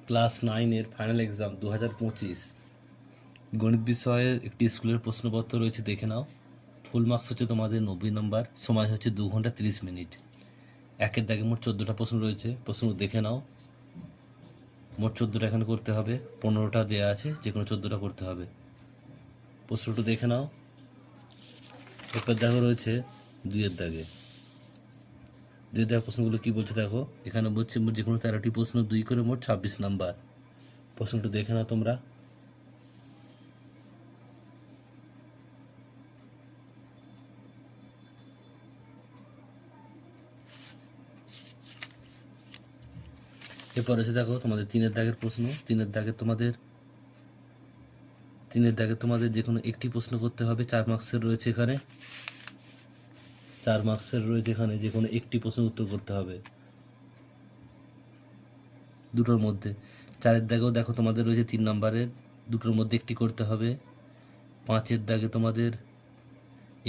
Class 9-এর final exam 2025 গণিত বিষয়ের একটি স্কুলের প্রশ্নপত্র রয়েছে, দেখে নাও। ফুল মার্কস হচ্ছে তোমাদের 90 নম্বর, সময় হচ্ছে 2 ঘন্টা 30 মিনিট। একের দাগে মোট 14টা প্রশ্ন রয়েছে, প্রশ্নগুলো দেখে নাও। মোট 14টা এখানে করতে হবে, 15টা দেওয়া আছে, যে কোনো 14টা করতে হবে। প্রশ্নটা দেখে নাও। এরপর দেখো রয়েছে 2-এর দাগে। 2-এর দাগে প্রশ্নগুলো কী বলছে দেখো, এখানে বলছে যে কোনো 13টি প্রশ্ন 2 করে মোট 26 নাম্বার। প্রশ্নটা দেখে নাও তোমরা। এরপর আছে দেখো তোমাদের 3-এর দাগের প্রশ্ন। 3-এর দাগে তোমাদের যে কোনো একটি প্রশ্ন করতে হবে, 4 মার্কসের রয়েছে এখানে। 4 মার্কসের রয়েছে এখানে, যে কোনো একটি প্রশ্ন উত্তর করতে হবে দুটোর মধ্যে। 4-এর দাগেও দেখো তোমাদের রয়েছে 3 নম্বরের, দুটোর মধ্যে একটি করতে হবে। 5-এর দাগে তোমাদের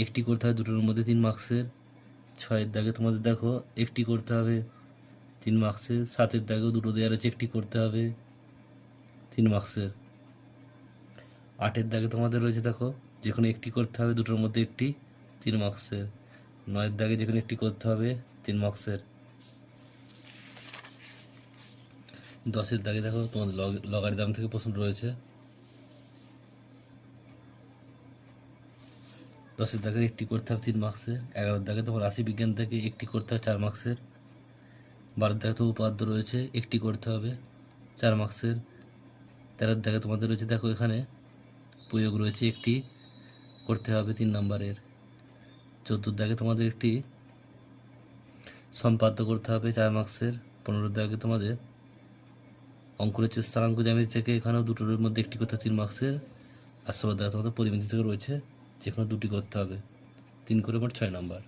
একটি করতে হবে, দুটোর মধ্যে 3 মার্কসের। 6-এর দাগে তোমাদের দেখো একটি করতে হবে, 3 মার্কসের। 7-এর দাগেও দুটো দেওয়া রয়েছে, একটি করতে হবে, 3 মার্কসের। 8-এর দাগে তোমাদের রয়েছে দেখো যে কোনো একটি করতে হবে, দুটোর মধ্যে একটি, 3 মার্কসের। 9-এর দাগে যে কোনো একটি করতে হবে, 3 মার্কসের। 10-এর দাগে দেখো তোমাদের লগারিদম থেকে প্রশ্ন রয়েছে। 10-এর দাগে একটি করতে হবে, 3 মার্কসের। 11-এর দাগে তোমার রাশি বিজ্ঞান থেকে একটি করতে হবে, 4 মার্কসের। 12-এর দাগে তো উপপাদ্য রয়েছে, একটি করতে হবে, 4 মার্কসের। 13-এর দাগে তোমাদের রয়েছে দেখো এখানে প্রয়োগ রয়েছে, একটি করতে হবে, 3 নম্বরের। 14-এর দাগে তোমাদের একটি সম্পাদ্য করতে হবে, 4 মার্কসের। 15-এর দাগে তোমাদের অঙ্ক রয়েছে স্থানাঙ্ক জ্যামিতি থেকে, এখানেও দুটোর মধ্যে একটি করতে হবে, 3 মার্কসের। আর 16-এর দাগে তোমাদের পরিমিতি থেকে রয়েছে, যে কোনো দুটি করতে হবে, 3 করে মোট 6 নাম্বার।